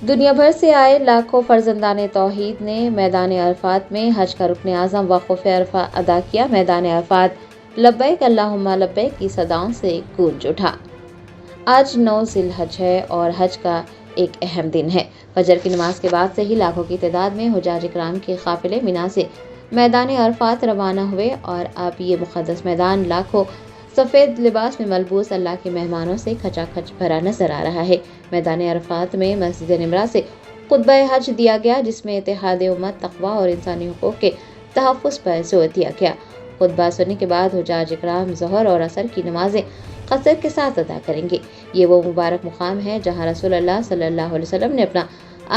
दुनिया भर से आए लाखों फर्जंदान तौहीद ने मैदान अरफात में हज का रुकन आज़म वक़फ़ अरफा अदा किया। मैदान अरफात लब्बैक अल्लाहुम्मा लब्बैक की सदाओं से गूंज उठा। आज 9 ज़िलहज है और हज का एक अहम दिन है। फजर की नमाज के बाद से ही लाखों की तादाद में हुजाज इकराम के काफिले मिना से मैदान अरफात रवाना हुए और अब ये मुक़द्दस मैदान लाखों सफ़ेद लिबास में मलबूस अल्लाह के मेहमानों से खचाखच भरा नजर आ रहा है। मैदान अरफात में मस्जिद निमरा से खुतबा हज दिया गया, जिसमें इत्तेहाद उम्मत, तक़वा और इंसानी हुकूक़ के तहफ़्फ़ुज़ पर जोर दिया गया। खुतबा सुनने के बाद हुजाज इकराम ज़ोहर और असर की नमाजें क़सर के साथ अदा करेंगे। ये वो मुबारक मुकाम है जहाँ रसूलुल्लाह सल्लल्लाहु अलैहि वसल्लम ने अपना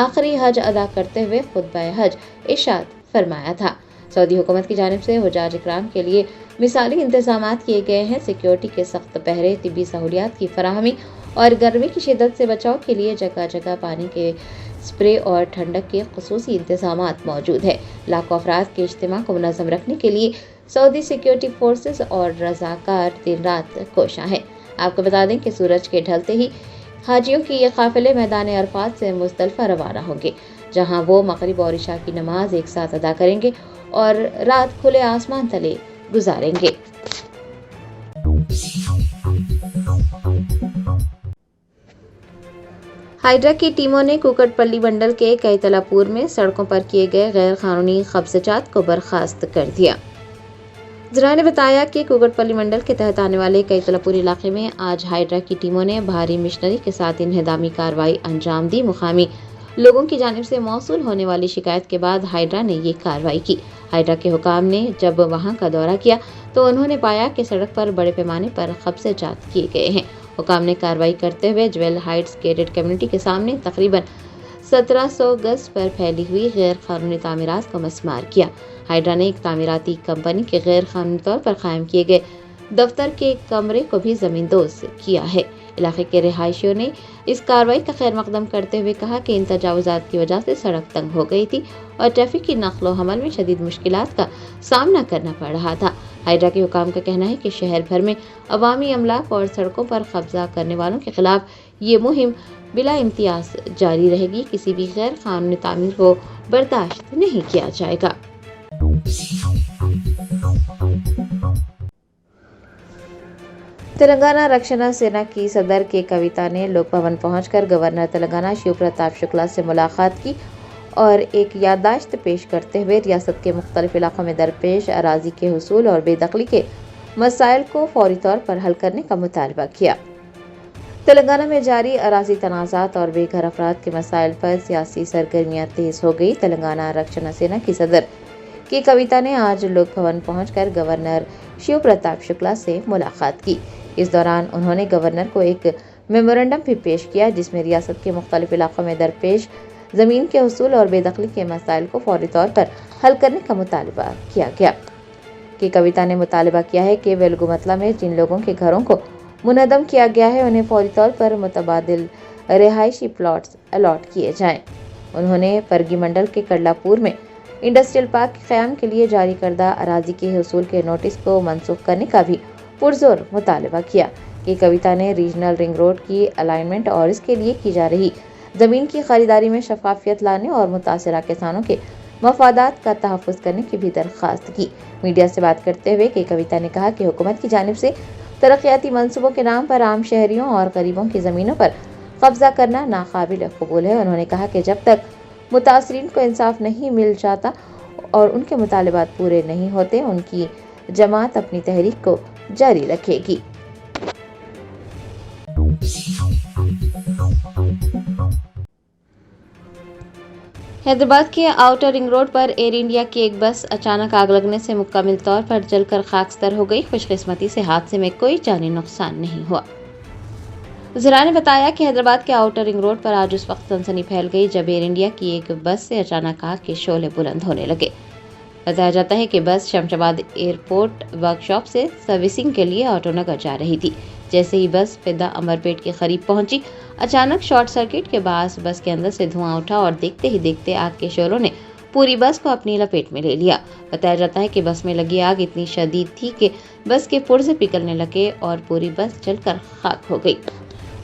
आखिरी हज अदा करते हुए खुतबा हज इरशाद फरमाया था। सऊदी हुकूमत की जानिब से हुजाज इकराम के लिए मिसाली इंतजामात किए गए हैं। सिक्योरिटी के सख्त पहरे, तिब्बी सहूलियात की फराहमी और गर्मी की शिद्दत से बचाव के लिए जगह जगह पानी के स्प्रे और ठंडक के खुसूसी इंतजामात मौजूद है। लाखों अफराद के इज्तिमा को मुनज़्ज़म रखने के लिए सऊदी सिक्योरिटी फोर्सेस और रज़ाकार दिन रात कोशा है। आपको बता दें कि सूरज के ढलते ही हाजियों के ये काफिले मैदान अरफात से मुज़दलिफ़ा रवाना होंगे, जहां वो मगरिब और इशा की नमाज एक साथ अदा करेंगे और रात खुले आसमान तले गुजारेंगे। हाइड्रा की टीमों ने कुकटपल्ली मंडल के कैतलापुर में सड़कों पर किए गए गैर कानूनी कब्ज़ात को बर्खास्त कर दिया। ज़राए ने बताया कि कुकटपल्ली मंडल के तहत आने वाले कैतलापुर इलाके में आज हाइड्रा की टीमों ने भारी मशीनरी के साथ इन्हदामी कार्रवाई अंजाम दी। मुकामी लोगों की जानिब से मौसूल होने वाली शिकायत के बाद हाइड्रा ने ये कार्रवाई की। हाइड्रा के हुकाम ने जब वहां का दौरा किया तो उन्होंने पाया कि सड़क पर बड़े पैमाने पर कब्ज़ात किए गए हैं। हुकाम ने कार्रवाई करते हुए ज्वेल हाइट्स गेटेड कम्युनिटी के सामने तकरीबन 1700 गज पर फैली हुई गैर कानूनी तामीरात को मस्मार किया। हाइड्रा ने एक तामीराती कंपनी के गैर कानूनी तौर पर कायम किए गए दफ्तर के कमरे को भी ज़मींदोज़ किया है। इलाके के रिहायशियों ने इस कार्रवाई का खैर मकदम करते हुए कहा कि इन तजावुज़ात की वजह से सड़क तंग हो गई थी और ट्रैफिक की नक़्ल हमल में शदीद मुश्किलात का सामना करना पड़ रहा था। हाइड्रा के हुकाम का कहना है कि शहर भर में अवामी अमलाक और सड़कों पर कब्जा करने वालों के खिलाफ ये मुहिम बिला इम्तियाज जारी रहेगी। किसी भी गैर कानूनी तामीर को बर्दाश्त नहीं किया जाएगा। तेलंगाना रक्षणा सेना की सदर के कविता ने लोक भवन पहुंचकर गवर्नर तेलंगाना शिव प्रताप शुक्ला से मुलाकात की और एक याददाश्त पेश करते हुए रियासत के मुख्तलिफ इलाकों में दरपेश अराजी के हुसूल और बेदखली के मसाइल को फौरी तौर पर हल करने का मुतालबा किया। तेलंगाना में जारी अराजी तनाज़ात और बेघर अफराद के मसाइल पर सियासी सरगर्मियां तेज हो गई। तेलंगाना रक्षणा सेना की सदर की कविता ने आज लोक भवन पहुंचकर गवर्नर शिव प्रताप शुक्ला से मुलाकात की। इस दौरान उन्होंने गवर्नर को एक मेमोरेंडम भी पेश किया, जिसमें रियासत के मुख्तलिफ इलाकों में दरपेश ज़मीन के हुसूल और बेदखली के मसाइल को फौरी तौर पर हल करने का मुतालबा किया गया। कि कविता ने मुतालबा किया है कि वेलगुमतला में जिन लोगों के घरों को मुनद्दम किया गया है उन्हें फौरी तौर पर मुतबादिल रिहायशी प्लॉट्स अलॉट किए जाएं। उन्होंने परगी मंडल के कड़लापुर में इंडस्ट्रियल पार्क के क़याम के लिए जारी करदा अराजी के हुसूल के नोटिस को मनसूख करने का भी पुरजोर मुतालबा किया। कि कविता ने रीजनल रिंग रोड की अलाइनमेंट और इसके लिए की जा रही ज़मीन की खरीदारी में शफाफियत लाने और मुतासरा किसानों के मफादात का तहफ़्फ़ुज़ करने की भी दरख्वास्त की। मीडिया से बात करते हुए कि कविता ने कहा कि हुकूमत की जानिब से तरक्याती मंसूबों के नाम पर आम शहरियों और गरीबों की ज़मीनों पर कब्जा करना नाकाबिल कबूल है। उन्होंने कहा कि जब तक मुतासरीन को इंसाफ नहीं मिल जाता और उनके मुतालबात पूरे नहीं होते, उनकी जमात अपनी तहरीक को जारी रखेगी। हैदराबाद के आउटर रिंग रोड पर एयर इंडिया की एक बस अचानक आग लगने से मुकम्मल तौर पर जलकर खाकस्तर हो गई। खुशकिस्मती से हादसे में कोई जानी नुकसान नहीं हुआ। ज़राए ने बताया कि हैदराबाद के आउटर रिंग रोड पर आज उस वक्त सनसनी फैल गई जब एयर इंडिया की एक बस से अचानक आग के शोले बुलंद होने लगे। बताया जाता है कि बस शमशाबाद एयरपोर्ट वर्कशॉप से सर्विसिंग के लिए ऑटोनगर जा रही थी। जैसे ही बस फिदा अमरपेट के करीब पहुंची, अचानक शॉर्ट सर्किट के बाद बस के अंदर से धुआं उठा और देखते ही देखते आग के शोलों ने पूरी बस को अपनी लपेट में ले लिया। बताया जाता है कि बस में लगी आग इतनी शदीद थी कि बस के पुर्जे पिघलने लगे और पूरी बस जलकर खाक हो गई।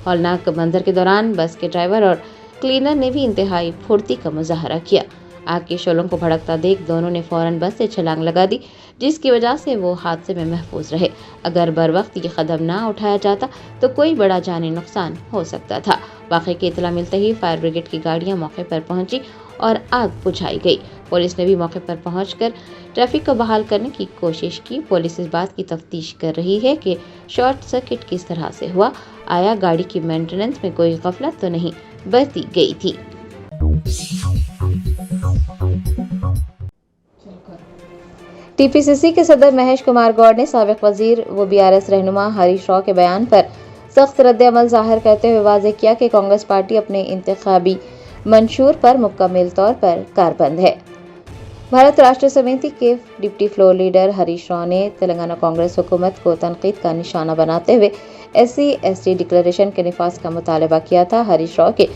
हौलनाक मंजर के दौरान बस के ड्राइवर और क्लीनर ने भी इंतहाई फुर्ती का मुजाहरा किया। आग के शोलों को भड़कता देख दोनों ने फौरन बस से छलांग लगा दी, जिसकी वजह से वो हादसे में महफूज रहे। अगर बर वक्त ये कदम ना उठाया जाता तो कोई बड़ा जानी नुकसान हो सकता था। वाक़े की इत्तला मिलते ही फायर ब्रिगेड की गाड़ियां मौके पर पहुंची और आग बुझाई गई। पुलिस ने भी मौके पर पहुंचकर ट्रैफिक को बहाल करने की कोशिश की। पुलिस इस बात की तफ्तीश कर रही है कि शॉर्ट सर्किट किस तरह से हुआ। आया गाड़ी की मेंटेनेंस में कोई गफलत तो नहीं बरती गई थी। टीपीसीसी के सदर महेश कुमार गौड़ ने साबिक वजीर व बीआरएस रहनुमा हरीश राव के बयान पर सख्त रद्द-ए-अमल जाहिर करते हुए वाज़ेह किया कि कांग्रेस पार्टी अपने इंतखाबी मंशूर पर मुकम्मल तौर पर कारबंद है। भारत राष्ट्र समिति के deputy floor leader Harish Rao ने तेलंगाना कांग्रेस हुकूमत को तनकीद का निशाना बनाते हुए SC/ST डिक्लेरेशन के निफाज का मुतालबा किया था। हरीश राव के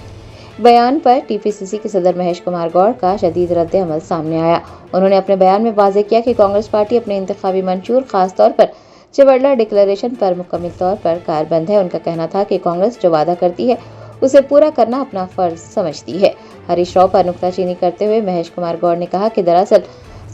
बयान पर टीपीसीसी के सदर महेश कुमार गौड़ का शदीद रद्द-ए-अमल सामने आया। उन्होंने अपने बयान में वाज़ेह किया कि कांग्रेस पार्टी अपने इंतखाबी मंशूर खास तौर पर चिवड़ला डिक्लेरेशन पर मुकम्मल तौर पर कारबंद है। उनका कहना था कि कांग्रेस जो वादा करती है उसे पूरा करना अपना फर्ज समझती है। हरीश राव पर नुक्ताचीनी करते हुए महेश कुमार गौड़ ने कहा कि दरअसल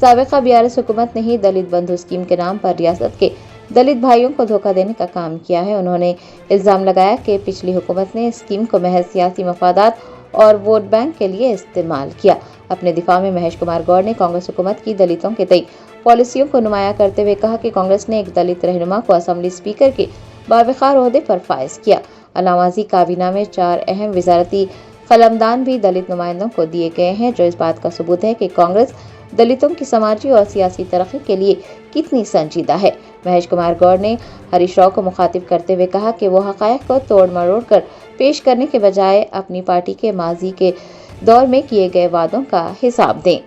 साबिका बीआरएस हुकूमत ने ही दलित बंधु स्कीम के नाम पर रियासत के दलित भाइयों को धोखा देने का काम किया है। उन्होंने इल्जाम लगाया कि पिछली हुकूमत ने स्कीम को महज सियासी मफादात और वोट बैंक के लिए इस्तेमाल किया। अपने दिफा में महेश कुमार गौड़ ने कांग्रेस हुकूमत की दलितों के तई पॉलिसियों को नुमाया करते हुए कहा कि कांग्रेस ने एक दलित रहनुमा को असेंबली स्पीकर के बावकार ओहदे पर फाइज किया। अलावाजी काबीना में 4 अहम वजारती कलमदान भी दलित नुमाइंदों को दिए गए हैं, जो इस बात का सबूत है कि कांग्रेस दलितों की समाजी और सियासी तरक्की के लिए कितनी संजीदा है। महेश कुमार गौड़ ने हरीश राव को मुखातिब करते हुए कहा कि वो हक़ाइक़ को तोड़ मरोड़ कर पेश करने के बजाय अपनी पार्टी के माजी के दौर में किए गए वादों का हिसाब दें।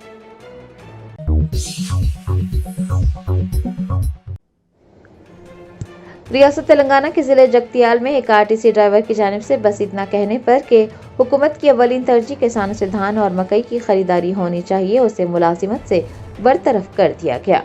रियासत तेलंगाना के जिले जगतियाल में एक आरटीसी ड्राइवर की जानिब से बस इतना कहने पर कि हुकूमत की अवलीन तरजीह किसानों से धान और मकई की खरीदारी होनी चाहिए, उसे मुलाजिमत से बरतरफ कर दिया गया।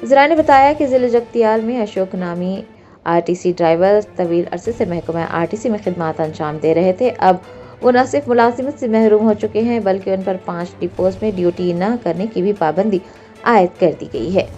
ज़रा ने बताया कि जिले जगतियाल में अशोक नामी आरटीसी ड्राइवर तवील अरसे से महकमा आरटीसी में खिदमात अंजाम दे रहे थे। अब वो न सिर्फ मुलाजिमत से महरूम हो चुके हैं बल्कि उन पर 5 डिपोज में ड्यूटी न करने की भी पाबंदी आयद कर दी गई है।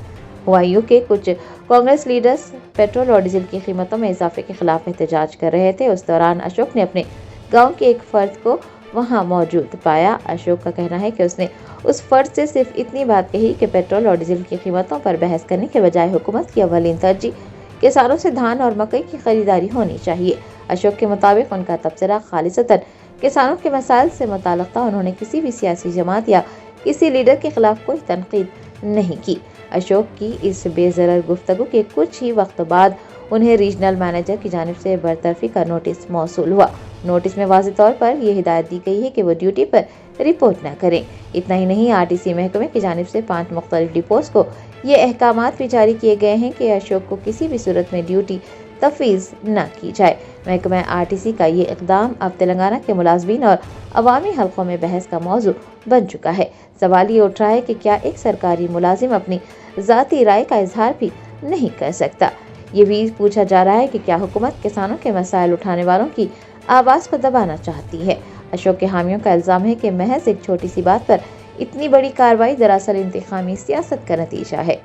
OIU के कुछ कांग्रेस लीडर्स पेट्रोल और डीजल की कीमतों में इजाफे के खिलाफ एहतजाज कर रहे थे। उस दौरान अशोक ने अपने गांव के एक फर्द को वहां मौजूद पाया। अशोक का कहना है कि उसने उस फर्द से सिर्फ इतनी बात कही कि पेट्रोल और डीजल की कीमतों पर बहस करने के बजाय हुकूमत की अवलीन तरजीह किसानों से धान और मकई की खरीदारी होनी चाहिए। अशोक के मुताबिक उनका तबसरा खालिसतन किसानों के मसाइल से मुताल्लिक़ था। उन्होंने किसी भी सियासी जमात या किसी लीडर के खिलाफ कोई तनकीद नहीं की। अशोक की इस बेज़रर गुफ्तगू के कुछ ही वक्त बाद उन्हें रीजनल मैनेजर की जानिब से बरतरफी का नोटिस मौसूल हुआ। नोटिस में वाज़ेह तौर पर यह हिदायत दी गई है कि वो ड्यूटी पर रिपोर्ट न करें। इतना ही नहीं, आरटीसी महकमे की जानिब से 5 मुख्तलिफ डिपोज को ये अहकामात भी जारी किए गए हैं कि अशोक को किसी भी सूरत में ड्यूटी तफवीज़ न की जाए। महकमा आरटीसी का ये इक़दाम अब तेलंगाना के मुलाज़मीन और अवामी हल्कों में बहस का मौजू बन चुका है। सवाल ये उठ रहा है कि क्या एक सरकारी मुलाजिम अपनी ज़ाती राय का इजहार भी नहीं कर सकता। ये भी पूछा जा रहा है कि क्या हुकूमत किसानों के मसाइल उठाने वालों की आवाज़ को दबाना चाहती है। अशोक के हामियों का इल्ज़ाम है कि महज एक छोटी सी बात पर इतनी बड़ी कार्रवाई दरअसल इंतखामी सियासत का नतीजा है।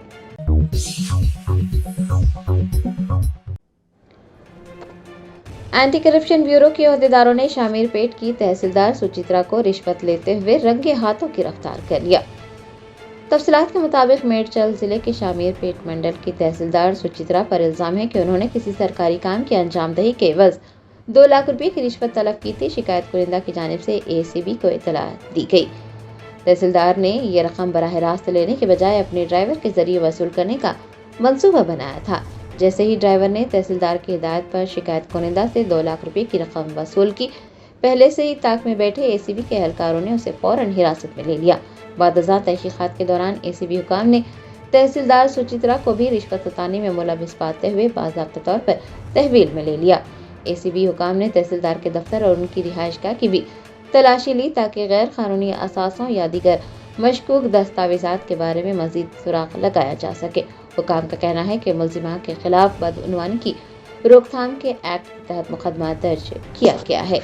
एंटी करप्शन ब्यूरो के ओहदेदारों ने शामीर पेट की तहसीलदार सुचित्रा को रिश्वत लेते हुए रंगे हाथों गिरफ्तार कर लिया। तफसीलात के मुताबिक मेडचल जिले के शामीर पेट मंडल की तहसीलदार सुचित्रा पर इल्जाम है कि उन्होंने किसी सरकारी काम की अंजामदही के एवज 2 लाख रुपए की रिश्वत तलब की थी। शिकायत कुरिंदा की जानिब से ACB को इतला दी गई। तहसीलदार ने यह रकम बराह रास्त लेने के बजाय अपने ड्राइवर के जरिए वसूल करने का मंसूबा बनाया था। जैसे ही ड्राइवर ने तहसीलदार की हिदायत पर शिकायत कुरिंदा से 2 लाख रुपए की रकम वसूल की, पहले से ही ताक में बैठे ACB के एहलकारों ने उसे फौरन हिरासत में ले लिया। बादशाह तहकीकात के दौरान ACB हुकाम ने तहसीलदार सुचित्रा को भी रिश्वत सतानी में मुलविस पाते हुए बाज़ाब्ता तौर पर तहवील में ले लिया। ACB हुकाम ने तहसीलदार के दफ्तर और उनकी रिहाइशगाह की भी तलाशी ली ताकि गैर कानूनी असासों या दीगर मशकूक दस्तावेजात के बारे में मजीद सुराग लगाया जा सके। हुकाम का कहना है कि मुलजिमा के खिलाफ बदउनवानी की रोकथाम के एक्ट के तहत मुकदमा दर्ज किया गया है।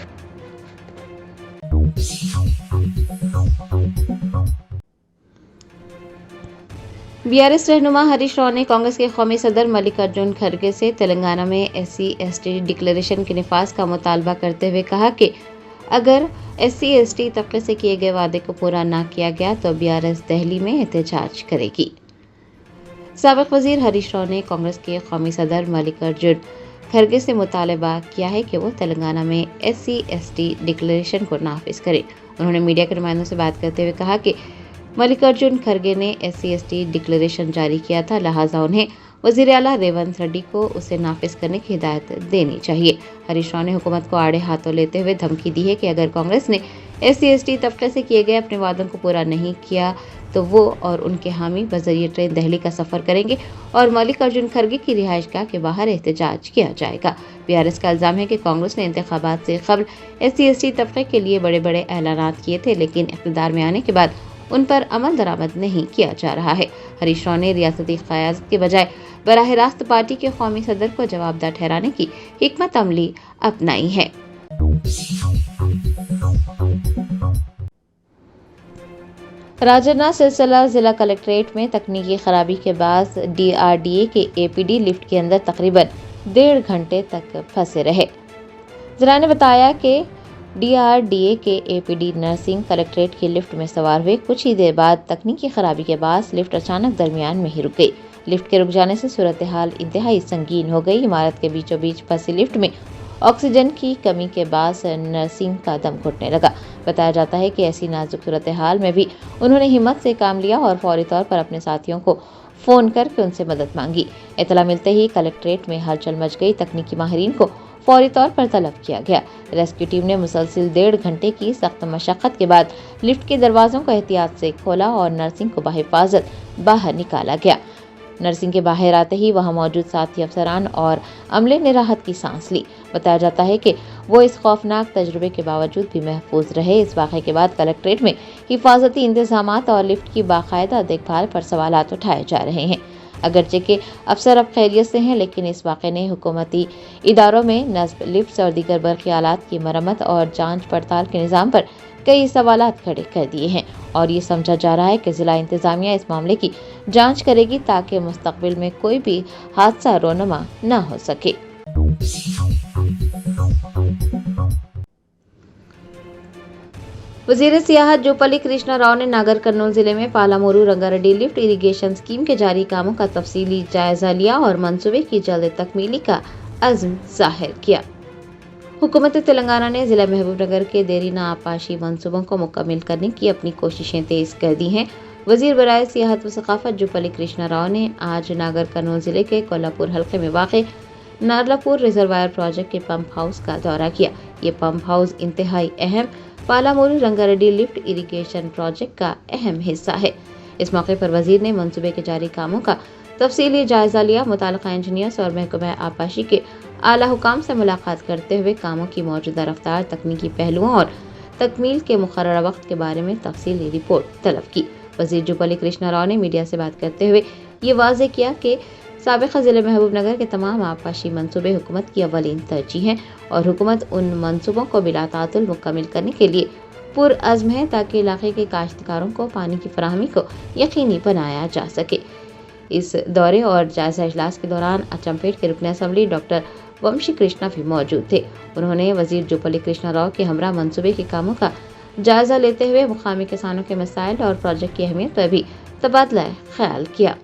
बीआरएस रहनुमा हरीश राव ने कांग्रेस के कौमी सदर मल्लिकार्जुन खड़गे से तेलंगाना में SC/ST डिक्लेरेशन के निफाज का मुतालबा करते हुए कहा कि अगर SC/ST तबके से किए गए वादे को पूरा न किया गया तो बीआरएस दिल्ली में एहतजाज करेगी। साबिक वजीर हरीश राव ने कांग्रेस के कौमी सदर मल्लिकार्जुन खड़गे से मुतालबा किया है कि वो तेलंगाना में SC/ST डिक्लेरेशन को नाफिज करें। उन्होंने मीडिया के नुमाइंदों से बात करते हुए कहा कि मल्लिकार्जुन खड़गे ने SC/ST डिक्लेरेशन जारी किया था, लिहाजा उन्हें वजीर आला रेवंत रेड्डी को उसे नाफिज करने की हिदायत देनी चाहिए। हरीश राव ने हुकूमत को आड़े हाथों लेते हुए धमकी दी है कि अगर कांग्रेस ने SC/ST तबके से किए गए अपने वादों को पूरा नहीं किया तो वो और उनके हामी बजरिए ट्रेन दिल्ली का सफर करेंगे और मल्लिकार्जुन खड़गे की रिहाइशगाह के बाहर एहतजाज किया जाएगा। बीआरएस का इल्जाम है कि कांग्रेस ने इंतखाबात से कबल SC/ST तबके के लिए बड़े बड़े ऐलानात किए थे, लेकिन इख्तिदार में आने के बाद उन पर अमल दरामद नहीं किया जा रहा है। हरीश राव ने रियासती क़यादत के बजाय बराह रास्त पार्टी के कौमी सदर को जवाबदार ठहराने की हिकमत अमली अपनाई है। राजन्ना सिलसिला जिला कलेक्ट्रेट में तकनीकी खराबी के बाद DRDA के APD लिफ्ट के अंदर तकरीबन 1.5 घंटे तक फंसे रहे। जिला ने बताया कि DRDA के APD नर्सिंग कलेक्ट्रेट की लिफ्ट में सवार हुए कुछ ही देर बाद तकनीकी खराबी के बाद लिफ्ट अचानक दरमियान में ही रुक गई। लिफ्ट के रुक जाने से सूरत हाल इंतहाई संगीन हो गई। इमारत के बीचों बीच फंसी लिफ्ट में ऑक्सीजन की कमी के बाद नर्सिंग का दम घुटने लगा। बताया जाता है कि ऐसी नाजुक सूरत हाल में भी उन्होंने हिम्मत से काम लिया और फौरी तौर पर अपने साथियों को फोन करके उनसे मदद मांगी। इतला मिलते ही कलेक्ट्रेट में हलचल मच गई। तकनीकी माहिरीन को फौरी तौर पर तलब किया गया। रेस्क्यू टीम ने मुसलसिल 1.5 घंटे की सख्त मशक्कत के बाद लिफ्ट के दरवाजों को एहतियात से खोला और नर्सिंग को बाहिफाजत बाहर निकाला गया। नर्सिंग के बाहर आते ही वहां मौजूद साथी अफसरान और अमले ने राहत की सांस ली। बताया जाता है कि वो इस खौफनाक तजुर्बे के बावजूद भी महफूज रहे। इस वाक़े के बाद कलेक्ट्रेट में हिफाजती इंतजामात और लिफ्ट की बाकायदा देखभाल पर सवालात उठाए जा रहे हैं। अगरचे के अफसर अब खैरियत से हैं, लेकिन इस वाक़े ने हुकूमती इदारों में नस्ब, लिफ्ट और दीगर बरक़ी आलात की मरम्मत और जांच पड़ताल के निज़ाम पर कई सवालात खड़े कर दिए हैं और ये समझा जा रहा है कि ज़िला इंतज़ामिया इस मामले की जांच करेगी ताकि मुस्तक़बिल में कोई भी हादसा रोनुमा न हो सके। वज़ीर सियाहत जुपल्ली कृष्णा राव ने नागर कर्नूल जिले में पालामोरू रंगारेड्डी लिफ्ट इरिगेशन स्कीम के जारी कामों का तफसीली जायजा लिया और मंसूबे की जल्द तकमीली का अज़्म ज़ाहिर किया। हुकूमत तेलंगाना ने ज़िला महबूबनगर के देरीना आपाशी मंसूबों को मुकम्मल करने की अपनी कोशिशें तेज़ कर दी हैं। वज़ीर बराए सियाहत व सक़ाफ़त जुपल्ली कृष्णा राव ने आज नागर कर्नूल जिले के कोल्हापुर हल्के में वाक़ नारलापुर रिजर्वायर प्रोजेक्ट के पंप हाउस का दौरा किया। ये पंप हाउस इंतहाई अहम पालामोरू रंगारेड्डी लिफ्ट इरिगेशन प्रोजेक्ट का अहम हिस्सा है। इस मौके पर वज़ीर ने मंसूबे के जारी कामों का तफसीली जायजा लिया। मुताल्लिक़ा इंजीनियर्स और महकमा आपाशी के आला हुकाम से मुलाकात करते हुए कामों की मौजूदा रफ्तार, तकनीकी पहलुओं और तकमील के मुकर्ररा वक्त के बारे में तफसीली रिपोर्ट तलब की। वज़ीर जुपल्ली कृष्णा राव ने मीडिया से बात करते हुए ये वाज़ेह किया कि साबिक़ा ज़िले महबूबनगर के तमाम आपाशी मंसूबे हुकूमत की अवलीन तरजीह हैं और हुकूमत उन मंसूबों को बिला तातुल मुकम्मल करने के लिए पुरअज़्म है ताकि इलाके के काश्तकारों को पानी की फराहमी को यकीनी बनाया जा सके। इस दौरे और जायजा इजलास के दौरान अचमपेट के रुकन असम्बली डॉक्टर वंशी कृष्णा भी मौजूद थे। उन्होंने वज़ीर जुपल्ली कृष्णा राव के हमरा मंसूबे के कामों का जायजा लेते हुए मुकामी किसानों के मसाइल और प्रोजेक्ट की अहमियत पर भी तबादला ख्याल किया।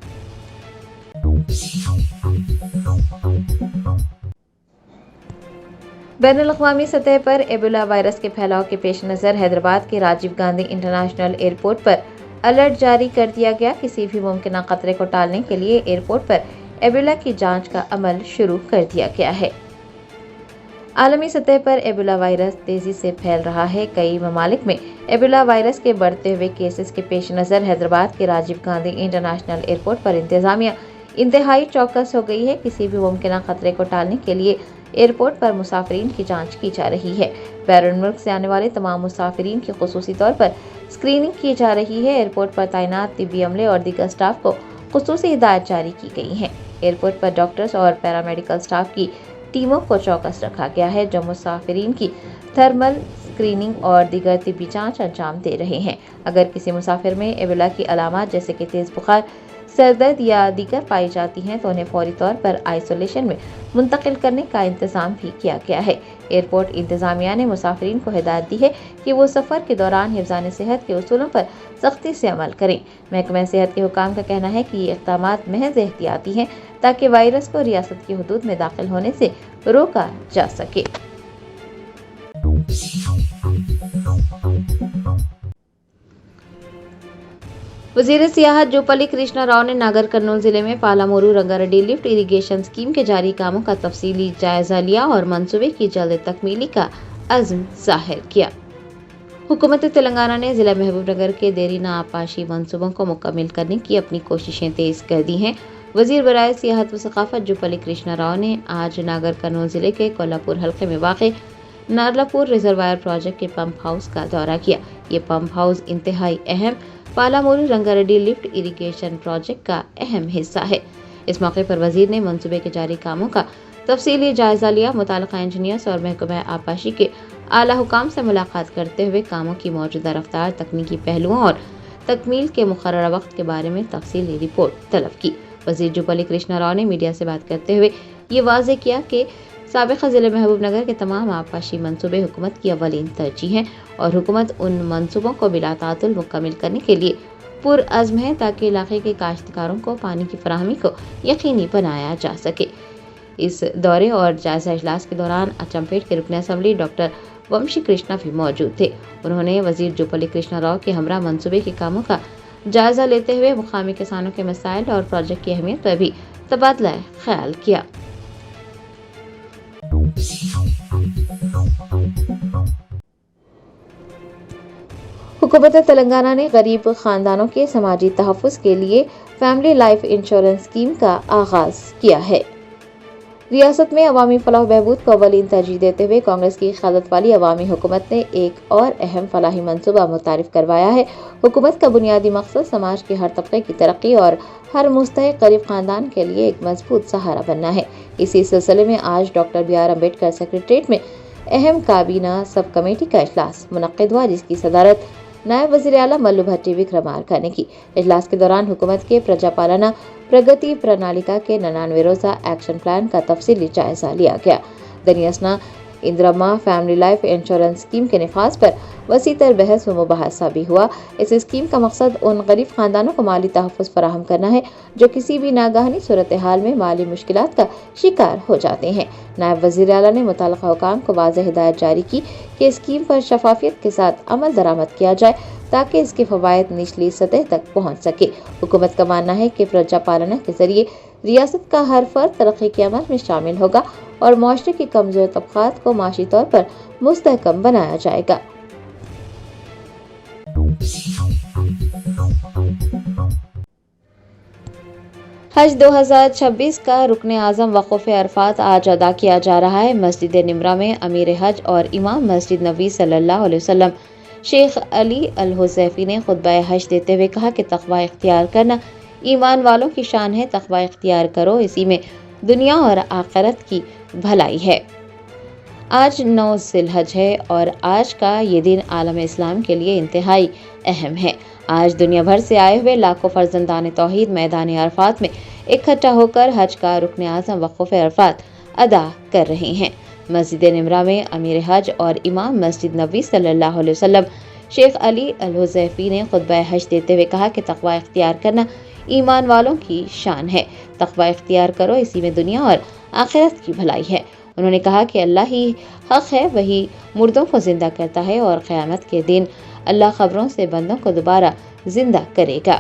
बैनुल-अक़वामी सतह पर एबोला वायरस के फैलाव के पेश नज़र हैदराबाद के राजीव गांधी इंटरनेशनल एयरपोर्ट पर अलर्ट जारी कर दिया गया। किसी भी मुमकिन खतरे को टालने के लिए एयरपोर्ट पर एबोला की जांच का अमल शुरू कर दिया गया है। आलमी सतह पर एबोला वायरस तेजी से फैल रहा है। कई ममालिक में एबोला वायरस के बढ़ते हुए केसेस के पेश नज़र हैदराबाद के राजीव गांधी इंटरनेशनल एयरपोर्ट पर इंतजामिया इंतहाई चौकस हो गई है। किसी भी मुमकिन खतरे को टालने के लिए एयरपोर्ट पर मुसाफिरीन की जांच की जा रही है। बैरून मुल्क से आने वाले तमाम मुसाफिरीन की खुसूसी तौर पर स्क्रीनिंग की जा रही है। एयरपोर्ट पर तैनात तिब्बी अमले और दीगर स्टाफ को खुसूसी हिदायत जारी की गई हैं। एयरपोर्ट पर डॉक्टर्स और पैरामेडिकल स्टाफ की टीमों को चौकस रखा गया है जो मुसाफिरीन की थर्मल स्क्रीनिंग और दीगर तिब्बी जांच अंजाम दे रहे हैं। अगर किसी मुसाफिर में एबोला की अलामात जैसे कि तेज़ बुखार, سر درد یا دیگر پائی جاتی ہیں تو انہیں فوری طور پر آئسولیشن میں منتقل کرنے کا انتظام بھی کیا گیا ہے۔ ایئرپورٹ انتظامیہ نے مسافرین کو ہدایت دی ہے کہ وہ سفر کے دوران حفظان صحت کے اصولوں پر سختی سے عمل کریں۔ محکمہ صحت کے حکام کا کہنا ہے کہ یہ اقدامات محض احتیاطی ہیں تاکہ وائرس کو ریاست کی حدود میں داخل ہونے سے روکا جا سکے۔ وزیر سیاحت جوپلی کرشنا راؤ نے ناگر کرنول ضلع میں Palamuru Rangareddy lift irrigation scheme کے جاری کاموں کا تفصیلی جائزہ لیا اور منصوبے کی جلد تکمیلی کا عزم ظاہر کیا۔ حکومت تلنگانہ نے ضلع محبوب نگر کے دیرینہ آبپاشی منصوبوں کو مکمل کرنے کی اپنی کوششیں تیز کر دی ہیں۔ وزیر برائے سیاحت و ثقافت جوپلی کرشنا راؤ نے آج ناگر کرنول ضلع کے کولہاپور حلقے میں واقع نارلاپور ریزروائر پروجیکٹ کے پمپ ہاؤس کا دورہ کیا۔ یہ پمپ ہاؤس انتہائی اہم Palamuru Rangareddy lift irrigation project کا اہم حصہ ہے۔ اس موقع پر وزیر نے منصوبے کے جاری کاموں کا تفصیلی جائزہ لیا۔ متعلقہ انجینئرز اور محکمہ آبپاشی کے اعلیٰ حکام سے ملاقات کرتے ہوئے کاموں کی موجودہ رفتار، تکنیکی پہلوؤں اور تکمیل کے مقررہ وقت کے بارے میں تفصیلی رپورٹ طلب کی۔ وزیر جوپلی کرشنا راؤ نے میڈیا سے بات کرتے ہوئے یہ واضح کیا کہ سابقہ ضلع محبوب نگر کے تمام آبپاشی منصوبے حکومت کی اولین ترجیح ہیں اور حکومت ان منصوبوں کو بلا تعطل مکمل کرنے کے لیے پرعزم ہے تاکہ علاقے کے کاشتکاروں کو پانی کی فراہمی کو یقینی بنایا جا سکے۔ اس دورے اور جائزہ اجلاس کے دوران اچمپیٹ کے رکن اسمبلی ڈاکٹر ومشی کرشنا بھی موجود تھے۔ انہوں نے وزیر جوپلی کرشنا راؤ کے ہمراہ منصوبے کے کاموں کا جائزہ لیتے ہوئے مقامی کسانوں کے مسائل اور پروجیکٹ کی اہمیت پر بھی تبادلہ خیال کیا۔ حکومت تلنگانہ نے غریب خاندانوں کے سماجی تحفظ کے لیے فیملی لائف انشورنس اسکیم کا آغاز کیا ہے۔ ریاست میں عوامی فلاح و بہبود کو اولین ترجیح دیتے ہوئے کانگریس کی قیادت والی عوامی حکومت نے ایک اور اہم فلاحی منصوبہ متعارف کروایا ہے۔ حکومت کا بنیادی مقصد سماج کے ہر طبقے کی ترقی اور ہر مستحق غریب خاندان کے لیے ایک مضبوط سہارا بننا ہے۔ اسی سلسلے میں آج doctor B R Ambedkar secretariat میں اہم کابینہ سب کمیٹی کا اجلاس منعقد ہوا، جس کی صدارت نائب وزیر اعلیٰ ملو بھٹی وکرمارکا نے کی۔ اجلاس کے دوران حکومت کے پرجا پالنا پرگتی پرنالیکا کے 99 روزہ ایکشن پلان کا تفصیلی جائزہ لیا گیا۔ دنیاسنا اندرما فیملی لائف انشورنس اسکیم کے نفاذ پر وسیع تر بحث و مباحثہ بھی ہوا۔ اس اسکیم کا مقصد ان غریب خاندانوں کو مالی تحفظ فراہم کرنا ہے جو کسی بھی ناگہانی صورتحال میں مالی مشکلات کا شکار ہو جاتے ہیں۔ نائب وزیر اعلیٰ نے متعلقہ حکام کو واضح ہدایت جاری کی کہ اسکیم پر شفافیت کے ساتھ عمل درآمد کیا جائے تاکہ اس کے فوائد نچلی سطح تک پہنچ سکے۔ حکومت کا ماننا ہے کہ پرجا پالنا کے ذریعے ریاست کا ہر فرد ترقی کے عمل میں شامل ہوگا اور معاشرے کی کمزور طبقات کو معاشی طور پر مستحکم بنایا جائے گا۔ حج 2026 کا رکن اعظم وقوف عرفات آج ادا کیا جا رہا ہے۔ مسجد نمرہ میں امیر حج اور امام مسجد نبوی صلی اللہ علیہ وسلم شیخ علی الحذیفی نے خطبہ حج دیتے ہوئے کہا کہ تقوی اختیار کرنا ایمان والوں کی شان ہے۔ تقوی اختیار کرو، اسی میں دنیا اور آخرت کی بھلائی ہے۔ آج 9 ذی الحج ہے اور آج کا یہ دن عالم اسلام کے لیے انتہائی اہم ہے۔ آج دنیا بھر سے آئے ہوئے لاکھوں فرزندان توحید میدان عرفات میں اکٹھا ہو کر حج کا رکن اعظم وقوف عرفات ادا کر رہے ہیں۔ مسجد نمرہ میں امیر حج اور امام مسجد نبوی صلی اللہ علیہ وسلم شیخ علی الحذیفی نے خطبہ حج دیتے ہوئے کہا کہ تقوی اختیار کرنا ایمان والوں کی شان ہے۔ تقوی اختیار کرو، اسی میں دنیا اور آخرت کی بھلائی ہے۔ انہوں نے کہا کہ اللہ ہی حق ہے، وہی مردوں کو زندہ کرتا ہے اور قیامت کے دن اللہ قبروں سے بندوں کو دوبارہ زندہ کرے گا۔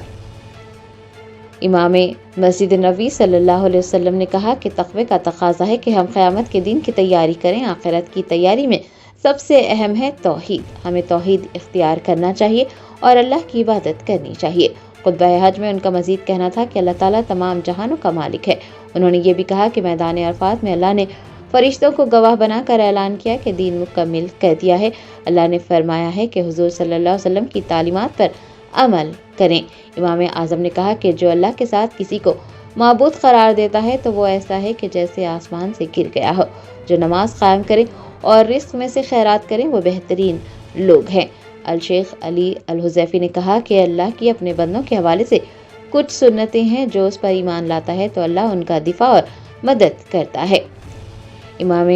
امام مسجد نبوی صلی اللہ علیہ وسلم نے کہا کہ تقوی کا تقاضا ہے کہ ہم قیامت کے دن کی تیاری کریں۔ آخرت کی تیاری میں سب سے اہم ہے توحید۔ ہمیں توحید اختیار کرنا چاہیے اور اللہ کی عبادت کرنی چاہیے۔ خطبہ حج میں ان کا مزید کہنا تھا کہ اللہ تعالیٰ تمام جہانوں کا مالک ہے۔ انہوں نے یہ بھی کہا کہ میدان عرفات میں اللہ نے فرشتوں کو گواہ بنا کر اعلان کیا کہ دین مکمل کر دیا ہے۔ اللہ نے فرمایا ہے کہ حضور صلی اللہ علیہ وسلم کی تعلیمات پر عمل کریں۔ امام اعظم نے کہا کہ جو اللہ کے ساتھ کسی کو معبود قرار دیتا ہے تو وہ ایسا ہے کہ جیسے آسمان سے گر گیا ہو۔ جو نماز قائم کریں اور رزق میں سے خیرات کریں وہ بہترین لوگ ہیں۔ الشیخ علی الحذیفی نے کہا کہ اللہ کی اپنے بندوں کے حوالے سے कुछ सुन्नतें हैं, जो उस पर ईमान लाता है तो अल्लाह उनका दिफा और मदद करता है। इमाम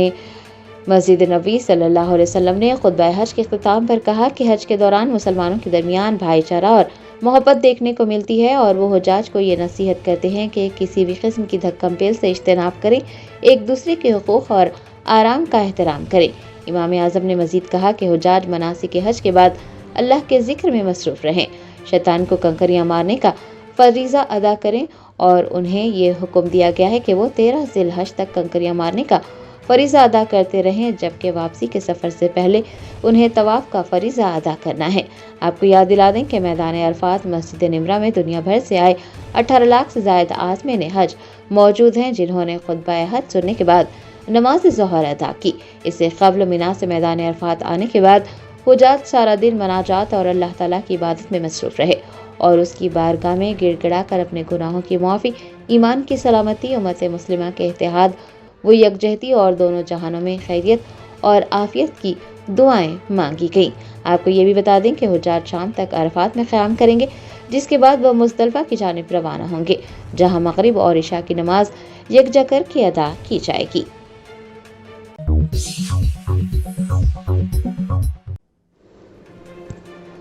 मस्जिद नबी सल्लल्लाहु अलैहि वसल्लम ने खुतबा हज के इख्तिताम पर कहा कि हज के दौरान मुसलमानों के दरमियान भाईचारा और मोहब्बत देखने को मिलती है और वो हुजाज को ये नसीहत करते हैं कि किसी भी किस्म की धक्कमपेल से इज्तनाब करें, एक दूसरे के हुकूक और आराम का एहतराम करें। इमाम आज़म ने मजीद कहा कि हुजाज मनासिक हज के बाद अल्लाह के जिक्र में मसरूफ रहें, शैतान को कंकरियां मारने का फरीज़ा अदा करें और उन्हें ये हुक्म दिया गया है कि वो 13 ज़िलहज तक कंकरियां मारने का फरीज़ा अदा करते रहें, जबकि वापसी के सफ़र से पहले उन्हें तवाफ़ का फरीज़ा अदा करना है। आपको याद दिला दें कि मैदान अरफात मस्जिद निमरा में दुनिया भर से आए 18 लाख से ज़ायद आज़मीन हज मौजूद हैं, जिन्होंने खुतबा हज सुनने के बाद नमाज ज़ोहर अदा की। इससे क़ब्ल मिना से मैदान अरफात आने के बाद हुजाज सारा दिन मनाजात और अल्लाह ताला की इबादत में मसरूफ़ रहे और उसकी बारगाह में गिड़गिड़ा कर अपने गुनाहों की माफ़ी, ईमान की सलामती, उम्मत मुस्लिमा के इत्तेहाद वो यकजहती और दोनों जहानों में खैरियत और आफियत की दुआएं मांगी गईं। आपको ये भी बता दें कि हुजाज शाम तक अरफात में क़याम करेंगे, जिसके बाद वह मुज़दलिफ़ा की जानिब रवाना होंगे, जहां मगरिब और इशा की नमाज यकजा करके अदा की जाएगी।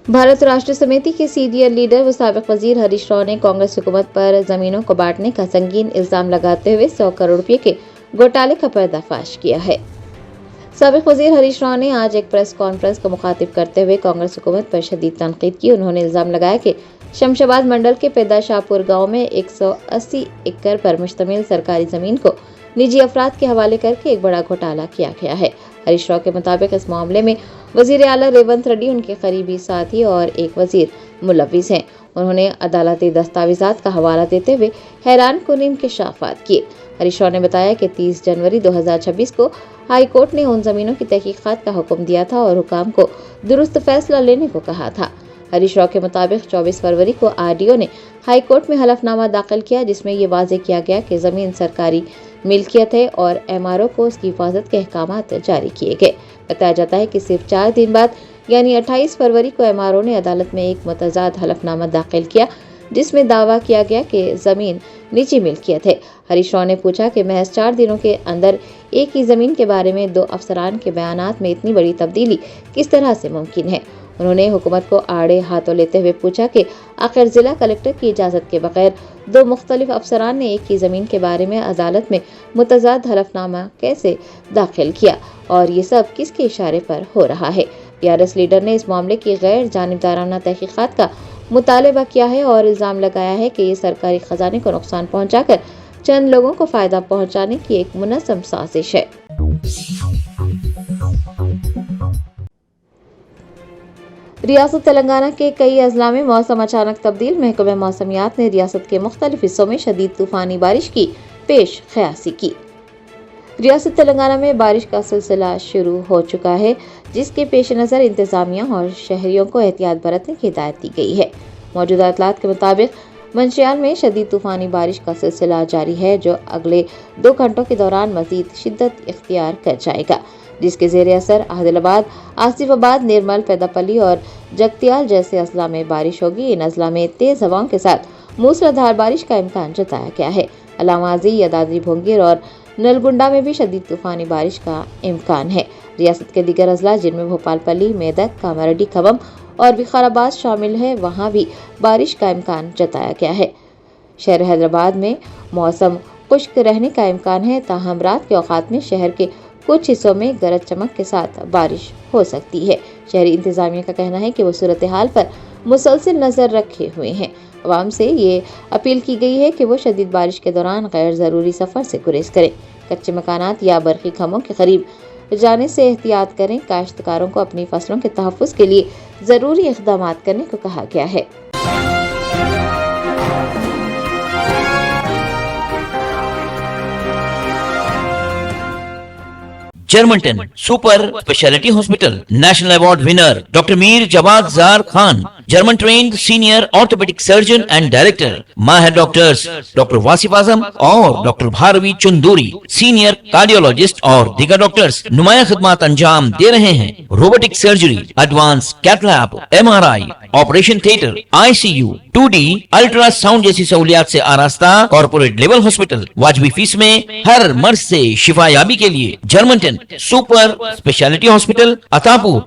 भारत राष्ट्र समिति के सीनियर लीडर व साबिक़ वज़ीर हरीश राव ने कांग्रेस हुकूमत पर ज़मीनों को बांटने का संगीन इल्ज़ाम लगाते हुए 100 करोड़ रुपये के घोटाले का पर्दाफाश किया है। साबिक़ वज़ीर हरीश राव ने आज एक प्रेस कॉन्फ्रेंस को मुखातिब करते हुए कांग्रेस हुकूमत पर शदीद तनकीद की। उन्होंने इल्ज़ाम लगाया कि शमशाबाद मंडल के पैदा शाहपुर गाँव में 180 एकड़ पर मुश्तमिल सरकारी ज़मीन को निजी अफराद के हवाले करके एक बड़ा घोटाला किया गया है। हरीश राव के मुताबिक इस मामले में वज़ीर आला रेवंत रेड्डी, उनके करीबी साथी और एक वज़ीर मुलव्विस हैं। उन्होंने अदालती दस्तावेज़ात का हवाला देते हुए हैरान कुन इंकशाफात किए। हरीश राव ने बताया कि 30 जनवरी 2026 को हाई कोर्ट ने उन ज़मीनों की तहकीकात का हुक्म दिया था और हुकाम को दुरुस्त फैसला लेने को कहा था। हरीश राव के मुताबिक 24 फरवरी को आरडीओ ने हाई कोर्ट में हलफनामा दाखिल किया, जिसमें ये वाज़ेह किया गया कि ज़मीन सरकारी मिल्कियत है और एमआरओ को उसकी हिफाजत के अहकामात जारी किए गए। बताया जाता है कि सिर्फ 4 दिन बाद यानी 28 फरवरी को एमआरओ ने अदालत में एक मुतज़ाद हलफनामा दाखिल किया, जिसमें दावा किया गया कि ज़मीन निजी मिल्कियत है। हरीश राव ने पूछा कि महज 4 दिनों के अंदर एक ही ज़मीन के बारे में 2 अफसरान के बयानात में इतनी बड़ी तब्दीली किस तरह से मुमकिन है। उन्होंने हुकूमत को आड़े हाथों लेते हुए पूछा कि आखिर जिला कलेक्टर की इजाज़त के बगैर 2 मुख्तलिफ अफसरान ने एक ही ज़मीन के बारे में अदालत में मुतज़ाद हलफनामा कैसे दाखिल किया और ये सब किसके इशारे पर हो रहा है। पीआरएस लीडर ने इस मामले की गैर जानिबदाराना तहकीकात का मुतालबा किया है और इल्ज़ाम लगाया है कि ये सरकारी खजाने को नुकसान पहुँचाकर चंद लोगों को फ़ायदा पहुँचाने की एक मुनज़्ज़म साजिश है। रियासत तेलंगाना के कई अजला में मौसम अचानक तब्दील। महकमे मौसमियात ने रियासत के मुख्तलिफ हिस्सों में शदीद तूफ़ानी बारिश की पेश ख़यासी की। रियासत तेलंगाना में बारिश का सिलसिला शुरू हो चुका है, जिसके पेश नज़र इंतज़ामिया और शहरियों को एहतियात बरतने की हिदायत दी गई है। मौजूदा इत्तलात के मुताबिक मंशियाल में शदीद तूफ़ानी बारिश का सिलसिला जारी है, जो अगले 2 घंटों के दौरान मज़ीद शिद्दत इख्तियार कर जाएगा, जिसके ज़ेर असर आदिलाबाद, आसिफाबाद, निर्मल, पेदापल्ली और जगतियाल जैसे अजला में बारिश होगी। इन अजला में तेज़ हवाओं के साथ मूसलाधार बारिश का इम्कान जताया गया है। अलामाजी, यदाद्री भोंगीर और नलगुंडा में भी शदीद तूफ़ानी बारिश का इम्कान है। रियासत के दीगर अजला जिनमें भोपालपल्ली, मेदक, कामारेड्डी, खम्मम और विकाराबाद शामिल है, वहाँ भी बारिश का इम्कान जताया गया है। शहर हैदराबाद में मौसम खुश्क रहने का इम्कान है, ताहम रात के औकात में शहर के कुछ हिस्सों में गरज चमक के साथ बारिश हो सकती है। शहरी इंतजामिया का कहना है कि वो सूरत हाल पर मुसलसल नज़र रखे हुए हैं। अवाम से ये अपील की गई है कि वो शदीद बारिश के दौरान गैर ज़रूरी सफ़र से गुरेज करें, कच्चे मकानात या बरक़ी खम्भों के करीब जाने से एहतियात करें। काश्तकारों को अपनी फसलों के तहफ़्फ़ुज़ के लिए ज़रूरी इक़दामात करने को कहा गया है। Germanten super speciality hospital, national award winner doctor Mir Jawad Zar Khan, German trained senior orthopedic surgeon and director, माहिर डॉक्टर्स डॉक्टर वासिफ आजम और doctor Bharvi Chanduri, senior cardiologist और दीगर डॉक्टर्स नुमाया खिदमत अंजाम दे रहे हैं। Robotic surgery, advance cath lab, MRI, operation theatre, ICU, 2D ultrasound जैसी सहूलियात से आरास्ता कॉर्पोरेट लेवल हॉस्पिटल। वाजबी फीस में हर मर्ज से शिफायाबी के लिए German 10 super speciality hospital Attapur.